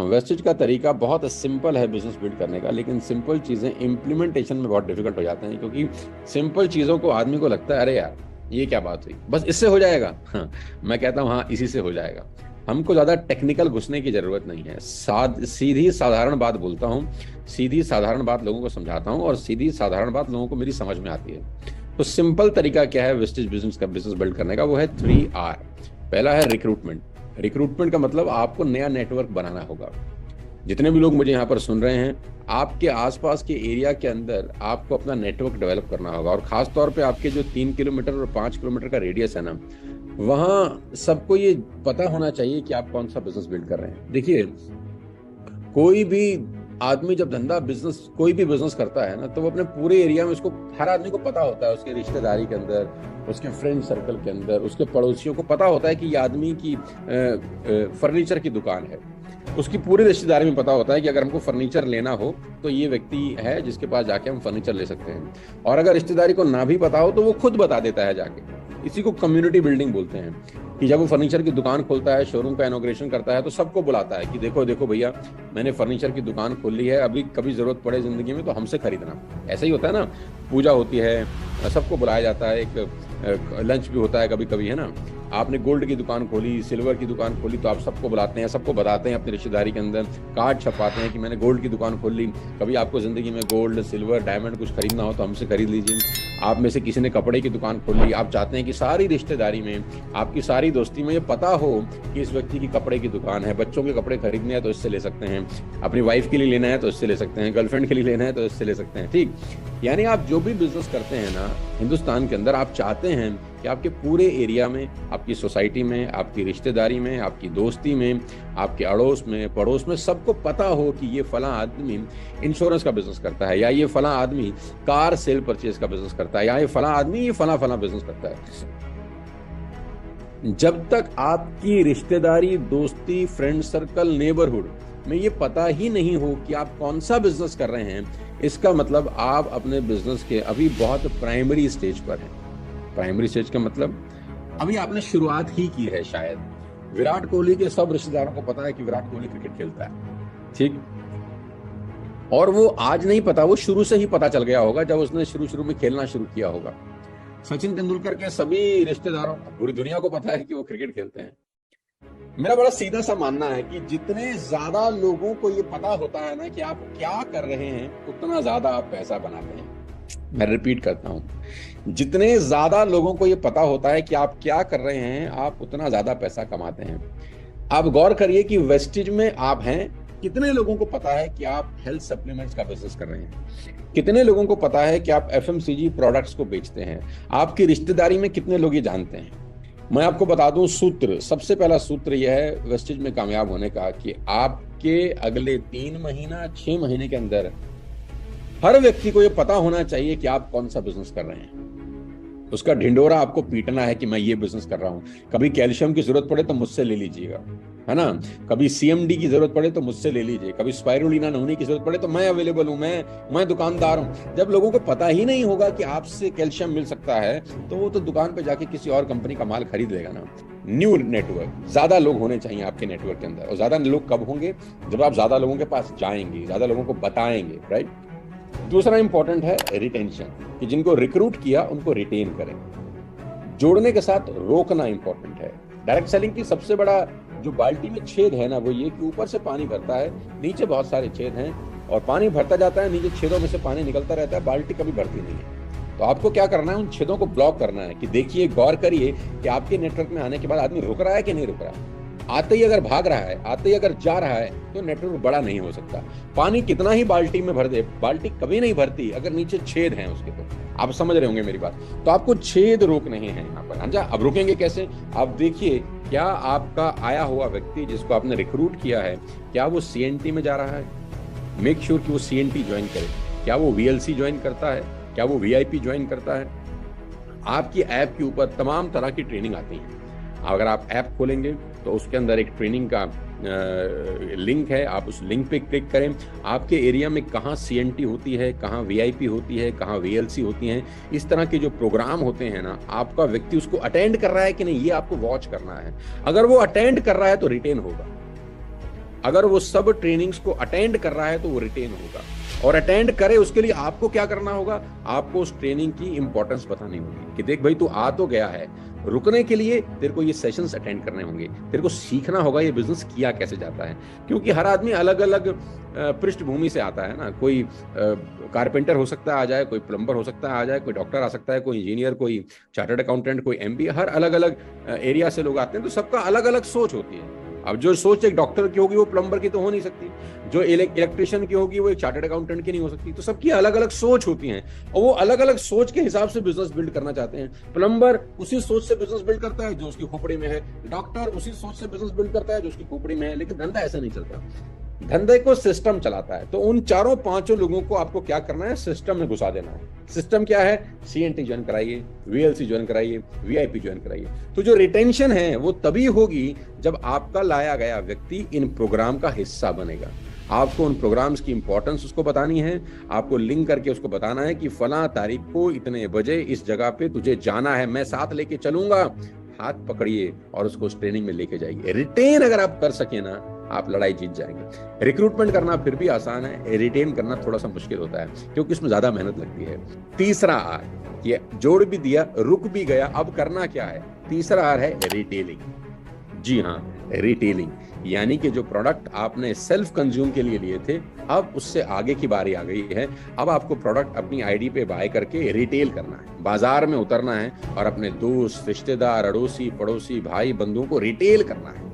Wastage का तरीका बहुत सिंपल है बिजनेस बिल्ड करने का, लेकिन सिंपल चीज़ें इम्प्लीमेंटेशन में बहुत डिफिकल्ट हो जाते हैं, क्योंकि सिंपल चीज़ों को आदमी को लगता है अरे यार ये क्या बात हुई, बस इससे हो जाएगा। हाँ, मैं कहता हूँ हाँ इसी से हो जाएगा। हमको ज़्यादा टेक्निकल घुसने की ज़रूरत नहीं है। सीधी साधारण बात बोलता हूँ, सीधी साधारण बात लोगों को समझाता हूँ, और सीधी साधारण बात लोगों को मेरी समझ में आती है। तो सिंपल तरीका क्या है वेस्टेज बिजनेस बिल्ड करने का? वो है 3R। पहला है रिक्रूटमेंट। रिक्रूटमेंट का मतलब आपको नया नेटवर्क बनाना होगा। जितने भी लोग मुझे यहाँ पर सुन रहे हैं, आपके आसपास के एरिया के अंदर आपको अपना नेटवर्क डेवलप करना होगा, और खास तौर पे आपके जो 3 किलोमीटर और 5 किलोमीटर का रेडियस है ना, वहाँ सबको ये पता होना चाहिए कि आप कौन सा बिजनेस बिल्ड कर रहे हैं। देखिए, कोई भी आदमी जब कोई भी बिजनेस करता है ना, तो वो अपने पूरे एरिया में, उसको हर आदमी को पता होता है, उसके रिश्तेदारी के अंदर, उसके फ्रेंड सर्कल के अंदर, उसके पड़ोसियों को पता होता है कि ये आदमी की फर्नीचर की दुकान है। उसकी पूरी रिश्तेदारी में पता होता है कि अगर हमको फर्नीचर लेना हो तो ये व्यक्ति है जिसके पास जाके हम फर्नीचर ले सकते हैं। और अगर रिश्तेदारी को ना भी पता हो तो वो खुद बता देता है जाके। इसी को कम्युनिटी बिल्डिंग बोलते हैं, कि जब वो फर्नीचर की दुकान खोलता है, शोरूम का इनॉग्रेशन करता है, तो सबको बुलाता है कि देखो देखो भैया, मैंने फर्नीचर की दुकान खोल ली है, अभी कभी जरूरत पड़े जिंदगी में तो हमसे खरीदना। ऐसा ही होता है ना, पूजा होती है, सबको बुलाया जाता है, एक लंच भी होता है कभी कभी, है ना। आपने गोल्ड की दुकान खोली, सिल्वर की दुकान खोली, तो आप सबको बुलाते हैं, सबको बताते हैं, अपनी रिश्तेदारी के अंदर कार्ड छपाते हैं कि मैंने गोल्ड की दुकान खोल ली। कभी आपको जिंदगी में गोल्ड, सिल्वर, डायमंड कुछ खरीदना हो तो हमसे खरीद लीजिए। आप में से किसी ने कपड़े की दुकान खोल ली, आप चाहते हैं कि सारी रिश्तेदारी में, आपकी सारी दोस्ती में ये पता हो कि इस व्यक्ति की कपड़े की दुकान है। बच्चों के कपड़े खरीदने हैं तो इससे ले सकते हैं, अपनी वाइफ के लिए लेना है तो इससे ले सकते हैं, गर्लफ्रेंड के लिए लेना है तो इससे ले सकते हैं। ठीक, यानी आप जो भी बिजनेस करते हैं ना हिंदुस्तान के अंदर, आप चाहते हैं कि आपके पूरे एरिया में, आपकी सोसाइटी में, आपकी रिश्तेदारी में, आपकी दोस्ती में, आपके अड़ोस में, पड़ोस में सबको पता हो कि ये फला आदमी इंश्योरेंस का बिजनेस करता है, या ये फला आदमी कार सेल परचेज का बिजनेस करता है, या ये फला आदमी ये फला फला बिजनेस करता है। जब तक आपकी रिश्तेदारी, दोस्ती, फ्रेंड सर्कल, नेबरहुड में ये पता ही नहीं हो कि आप कौन सा बिजनेस कर रहे हैं, इसका मतलब आप अपने बिजनेस के अभी बहुत प्राइमरी स्टेज पर हैं। प्राइमरी स्टेज का मतलब अभी आपने शुरुआत ही की है शायद। विराट कोहली के सब रिश्तेदारों को पता है कि विराट कोहली क्रिकेट खेलता है, ठीक, और वो आज नहीं पता, वो शुरू से ही पता चल गया होगा जब उसने शुरू में खेलना शुरू किया होगा। सचिन तेंदुलकर के सभी रिश्तेदारों को, पूरी दुनिया को पता है कि वो क्रिकेट खेलते हैं। मेरा बड़ा सीधा सा मानना है कि जितने ज्यादा लोगों को ये पता होता है ना कि आप क्या कर रहे हैं, उतना ज्यादा आप पैसा बनाते हैं। मैं रिपीट करता हूं, जितने ज्यादा लोगों को ये पता होता है कि आप क्या कर रहे हैं, आप उतना ज्यादा पैसा कमाते हैं। आप गौर करिए कि वेस्टेज में आप हैं, कितने लोगों को पता है कि आप हेल्थ सप्लीमेंट्स का बिजनेस कर रहे हैं, कितने लोगों को पता है कि आप एफएमसीजी प्रोडक्ट्स को बेचते हैं, आपकी रिश्तेदारी में कितने लोग ये जानते हैं। मैं आपको बता दूं सूत्र, सबसे पहला सूत्र यह है वेस्टेज में कामयाब होने का, कि आपके अगले 3 महीना 6 महीने के अंदर हर व्यक्ति को यह पता होना चाहिए कि आप कौन सा बिजनेस कर रहे हैं। उसका ढिंडोरा आपको पीटना है कि मैं ये बिजनेस कर रहा हूं। कभी कैल्शियम की जरूरत पड़े तो मुझसे ले लीजिएगा, है ना। कभी सीएमडी की जरूरत पड़े तो मुझसे ले लीजिए। कभी स्पाइरुलिना नमूने की जरूरत पड़े तो मैं अवेलेबल हूं, मैं दुकानदार हूं। जब लोगों को पता ही नहीं होगा कि आपसे कैल्शियम मिल सकता है, तो वो तो दुकान पे जाके किसी और कंपनी का माल खरीद लेगा ना। न्यू नेटवर्क, ज्यादा लोग होने चाहिए आपके नेटवर्क के अंदर। और ज्यादा लोग कब होंगे? जब आप ज्यादा लोगों के पास जाएंगे, ज्यादा लोगों को बताएंगे, राइट। दूसरा इंपॉर्टेंट है रिटेंशन, कि जिनको रिक्रूट किया उनको रिटेन करें। जोड़ने के साथ रोकना इंपॉर्टेंट है। डायरेक्ट सेलिंग की सबसे बड़ा जो बाल्टी में छेद है ना, वो ये कि ऊपर से पानी भरता है, नीचे बहुत सारे छेद हैं, और पानी भरता जाता है, नीचे छेदों में से पानी निकलता रहता है, बाल्टी कभी भरती नहीं है। तो आपको क्या करना है? उन छेदों को ब्लॉक करना है। कि देखिए, गौर करिए कि आपके नेटवर्क में आने के बाद आदमी रुक रहा है कि नहीं रुक रहा है। आते ही अगर भाग रहा है, आते ही अगर जा रहा है, तो नेटवर्क बड़ा नहीं हो सकता। पानी कितना ही बाल्टी में भर दे, बाल्टी कभी नहीं भरती अगर नीचे छेद हैं उसके। तो आप समझ रहे होंगे मेरी बात। तो आपको छेद रोकने हैं यहाँ पर। अच्छा, अब रोकेंगे कैसे? आप देखिए, क्या आपका आया हुआ व्यक्ति जिसको आपने रिक्रूट किया है, क्या वो सीएनटी में जा रहा है? मेक श्योर कि वो सीएनटी ज्वाइन करे। क्या वो वीएलसी ज्वाइन करता है? क्या वो वीआईपी ज्वाइन करता है? आपकी ऐप के ऊपर तमाम तरह की ट्रेनिंग आती है। अगर आप ऐप खोलेंगे तो उसके अंदर एक ट्रेनिंग का लिंक है, आप उस लिंक पे क्लिक करें। आपके एरिया में कहाँ सीएनटी होती है, कहाँ वीआईपी होती है, कहाँ वीएलसी होती हैं, इस तरह के जो प्रोग्राम होते हैं ना, आपका व्यक्ति उसको अटेंड कर रहा है कि नहीं, ये आपको वॉच करना है। अगर वो अटेंड कर रहा है तो रिटेन होगा। अगर वो सब ट्रेनिंग्स को अटेंड कर रहा है तो वो रिटेन होगा, और अटेंड करे उसके लिए आपको क्या करना होगा, आपको उस ट्रेनिंग की इंपॉर्टेंस बतानी होगी कि देख भाई तू आ तो गया है, रुकने के लिए तेरे को ये सेशंस अटेंड करने होंगे, तेरे को सीखना होगा ये बिजनेस किया कैसे जाता है। क्योंकि हर आदमी अलग अलग पृष्ठभूमि से आता है ना, कोई कारपेंटर हो सकता है आ जाए, कोई प्लम्बर हो सकता है आ जाए, कोई डॉक्टर आ सकता है, कोई इंजीनियर, कोई चार्टर्ड अकाउंटेंट, कोई एमबीए, हर अलग अलग एरिया से लोग आते हैं, तो सबका अलग अलग सोच होती है। अब जो सोच एक डॉक्टर की होगी वो प्लम्बर की तो हो नहीं सकती, जो इलेक्ट्रिशियन की होगी वो एक चार्टर्ड अकाउंटेंट की नहीं हो सकती। तो सबकी अलग अलग सोच होती है और वो अलग अलग सोच के हिसाब से बिजनेस बिल्ड करना चाहते हैं। प्लम्बर उसी सोच से बिजनेस बिल्ड करता है जो उसकी खोपड़ी में है, डॉक्टर उसी सोच से बिजनेस बिल्ड करता है जो उसकी खोपड़ी में है, लेकिन धंधा ऐसा नहीं चलता। धंधे को सिस्टम चलाता है। तो उन चारों पांचों लोगों को आपको क्या करना है, सिस्टम में घुसा देना है। सिस्टम क्या है, सीएनटी ज्वाइन कराइए, वीएलसी ज्वाइन कराइए, वीआईपी ज्वाइन कराइए। तो जो रिटेंशन है वो तभी होगी जब आपका लाया गया व्यक्ति इन प्रोग्राम का हिस्सा बनेगा। आपको उन प्रोग्राम्स की इंपॉर्टेंस उसको बतानी है, आपको लिंक करके उसको बताना है कि फला तारीख को इतने बजे इस जगह पे तुझे जाना है, मैं साथ लेके चलूंगा, हाथ पकड़िए और उसको उस ट्रेनिंग में लेके जाइए। रिटेन अगर आप कर सके ना, आप लड़ाई जीत जाएंगे। रिक्रूटमेंट करना फिर भी आसान है, रिटेन करना थोड़ा सा मुश्किल होता है क्योंकि इसमें ज्यादा मेहनत लगती है। तीसरा आर, ये जोड़ भी दिया, रुक भी गया, अब करना क्या है। तीसरा आर है रिटेलिंग। जी हाँ, रिटेलिंग, यानी कि जो प्रोडक्ट आपने सेल्फ कंज्यूम के लिए लिए थे, अब उससे आगे की बारी आ गई है। अब आपको प्रोडक्ट अपनी आईडी पे बाय करके रिटेल करना है, बाजार में उतरना है और अपने दोस्त, रिश्तेदार, अड़ोसी पड़ोसी, भाई बंधुओं को रिटेल करना है।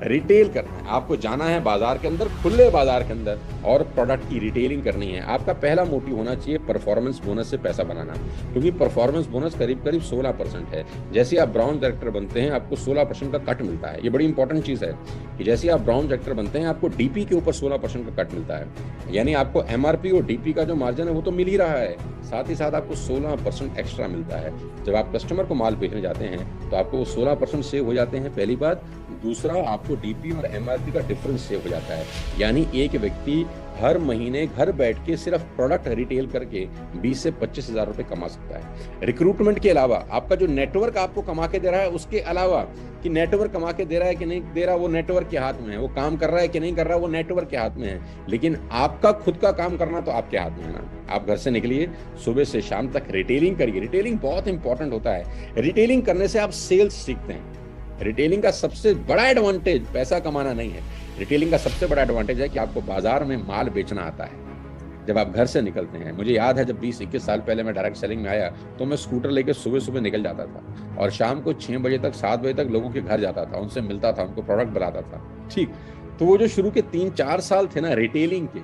रिटेल करना है, आपको जाना है बाजार के अंदर, खुले बाजार के अंदर, और प्रोडक्ट की रिटेलिंग करनी है। आपका पहला मोटिव होना चाहिए परफॉर्मेंस बोनस से पैसा बनाना, क्योंकि परफॉर्मेंस बोनस करीब करीब 16% है। जैसे आप ब्राउन डायरेक्टर बनते हैं आपको 16% का कट मिलता है। ये बड़ी इंपॉर्टेंट चीज है कि जैसे आप ब्राउन डायरेक्टर बनते हैं आपको डीपी के ऊपर 16% का कट मिलता है, यानी आपको एमआरपी और डीपी का जो मार्जिन है वो तो मिल ही रहा है, साथ ही साथ आपको 16% एक्स्ट्रा मिलता है। जब आप कस्टमर को माल बेचने जाते हैं तो आपको 16% सेव हो जाते हैं, पहली बात। दूसरा, आपको डीपी और एमआरपी का डिफरेंस सेव हो जाता है, यानी एक व्यक्ति हर महीने घर बैठ के सिर्फ प्रोडक्ट रिटेल करके 20 से 25 हजार रुपए कमा सकता है। रिक्रूटमेंट के अलावा आपका जो नेटवर्क आपको कमा के दे रहा है, उसके अलावा कि नेटवर्क कमा के दे रहा है कि नहीं दे रहा, वो नेटवर्क के हाथ में है, वो काम कर रहा है कि नहीं कर रहा, वो नेटवर्क के हाथ में है, लेकिन आपका खुद का काम करना तो आपके हाथ में है ना। आप घर से निकलिए, सुबह से शाम तक रिटेलिंग करिए। रिटेलिंग बहुत इंपॉर्टेंट होता है। रिटेलिंग करने से आप सेल्स सीखते हैं। रिटेलिंग का सबसे बड़ा एडवांटेज पैसा कमाना नहीं है, रिटेलिंग का सबसे बड़ा एडवांटेज है कि आपको बाजार में माल बेचना आता है। जब आप घर से निकलते हैं, मुझे याद है जब 20-21 साल पहले मैं डायरेक्ट सेलिंग में आया तो मैं स्कूटर लेकर सुबह सुबह निकल जाता था और शाम को 6 बजे तक 7 बजे तक लोगों के घर जाता था, उनसे मिलता था, उनको प्रोडक्ट बताता था। ठीक, तो वो जो शुरू के 3-4 साल थे ना रिटेलिंग के,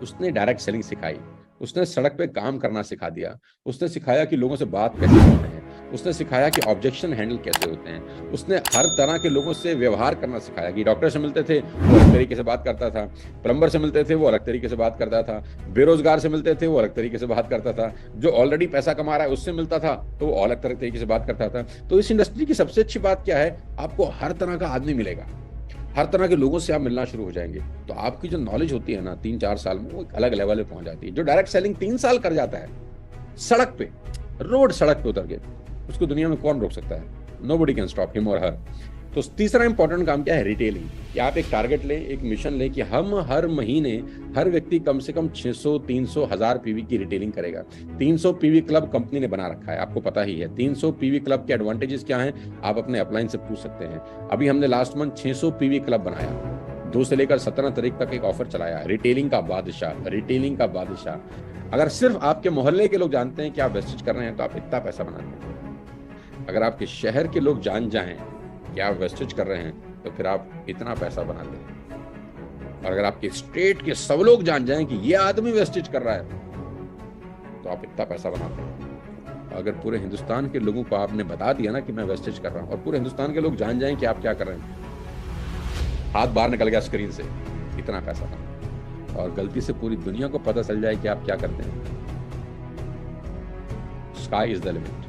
उसने डायरेक्ट सेलिंग सिखाई, उसने सड़क पे काम करना सिखा दिया, उसने सिखाया कि लोगों से बात कैसे करते हैं, उसने सिखाया कि ऑब्जेक्शन हैंडल कैसे होते हैं, उसने हर तरह के लोगों से व्यवहार करना सिखाया कि डॉक्टर से मिलते थे वो अलग तरीके से बात करता था, प्लम्बर से मिलते थे वो अलग तरीके से बात करता था, बेरोजगार से मिलते थे वो अलग तरीके से बात करता था, जो ऑलरेडी पैसा कमा रहा है उससे मिलता था तो वो अलग तरीके से बात करता था। तो इस इंडस्ट्री की सबसे अच्छी बात क्या है, आपको हर तरह का आदमी मिलेगा, हर तरह के लोगों से आप मिलना शुरू हो जाएंगे। तो आपकी जो नॉलेज होती है ना 3-4 साल में, वो एक अलग लेवल पे पहुंच जाती है। जो डायरेक्ट सेलिंग 3 साल कर जाता है सड़क पे, रोड सड़क पे उतर के, उसको दुनिया में कौन रोक सकता है? नोबडी कैन स्टॉप हिम और हर। तो तीसरा इंपॉर्टेंट काम क्या है, रिटेलिंग। कि आप एक टारगेट लें, एक मिशन लें कि हम हर महीने हर व्यक्ति कम से कम 600, 300, 1000 पीवी की रिटेलिंग करेगा। 300 पीवी क्लब कंपनी ने बना रखा है, आपको पता ही है। 300 पीवी क्लब के एडवांटेजेस क्या हैं, आप अपने अपलाइन से पूछ सकते हैं। अभी हमने लास्ट मंथ 600 पीवी क्लब बनाया, 2 से लेकर 17 तारीख तक एक ऑफर चलाया, रिटेलिंग का बादशाह, रिटेलिंग का बादशाह। अगर सिर्फ आपके मोहल्ले के लोग जानते हैं कि आप वेस्टेज कर रहे हैं तो आप इतना पैसा बनाते हैं। अगर आपके शहर के लोग जान जाएं कि आप वेस्टेज कर रहे हैं तो फिर आप इतना पैसा बनाते हैं। और अगर आपके स्टेट के सब लोग जान जाएं कि ये आदमी वेस्टेज कर रहा है तो आप इतना पैसा बनाते हैं। अगर पूरे हिंदुस्तान के लोगों को आपने बता दिया ना कि मैं वेस्टेज कर रहा हूं और पूरे हिंदुस्तान के लोग जान जाएं कि आप क्या कर रहे हैं, हाथ बाहर निकल गया स्क्रीन से, इतना पैसा बना। और गलती से पूरी दुनिया को पता चल जाए कि आप क्या करते हैं, स्काई इज द लिमिट।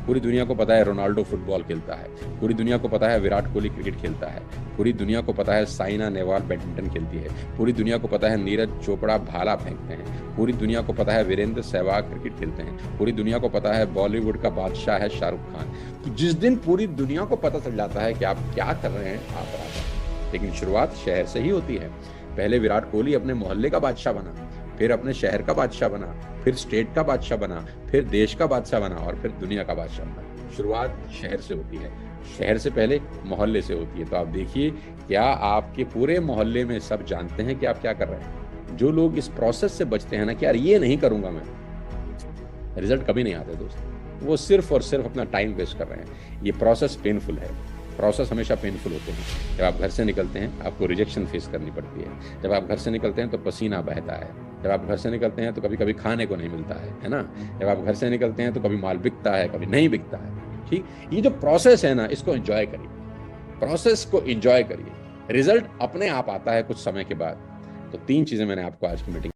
पूरी दुनिया को पता है रोनाल्डो फुटबॉल खेलता है, पूरी दुनिया को पता है विराट कोहली क्रिकेट खेलता है, पूरी दुनिया को पता है साइना नेहवाल बैडमिंटन खेलती है, पूरी दुनिया को पता है नीरज चोपड़ा भाला फेंकते हैं, पूरी दुनिया को पता है वीरेंद्र सहवाग क्रिकेट खेलते हैं, पूरी दुनिया को पता है बॉलीवुड का बादशाह है शाहरुख खान। तो जिस दिन पूरी दुनिया को पता चल जाता है कि आप क्या कर रहे हैं, आप लेकिन शुरुआत शहर से ही होती है। पहले विराट कोहली अपने मोहल्ले का बादशाह बना, फिर अपने शहर का बादशाह बना, फिर स्टेट का बादशाह बना, फिर देश का बादशाह बना और फिर दुनिया का बादशाह बना। शुरुआत शहर से होती है, शहर से पहले मोहल्ले से होती है। तो आप देखिए, क्या आपके पूरे मोहल्ले में सब जानते हैं कि आप क्या कर रहे हैं? जो लोग इस प्रोसेस से बचते हैं ना कि यार ये नहीं करूंगा मैं, रिजल्ट कभी नहीं आते दोस्तों। वो सिर्फ और सिर्फ अपना टाइम वेस्ट कर रहे हैं। ये प्रोसेस पेनफुल है, प्रोसेस हमेशा पेनफुल होते हैं। जब आप घर से निकलते हैं आपको रिजेक्शन फेस करनी पड़ती है। जब आप घर से निकलते हैं तो पसीना बहता है। जब आप घर से निकलते हैं तो कभी कभी खाने को नहीं मिलता है ना। जब आप घर से निकलते हैं तो कभी माल बिकता है, कभी नहीं बिकता है। ठीक, ये जो प्रोसेस है ना, इसको एंजॉय करिए, प्रोसेस को एंजॉय करिए। रिजल्ट अपने आप आता है कुछ समय के बाद। तो 3 चीजें मैंने आपको आज की मीटिंग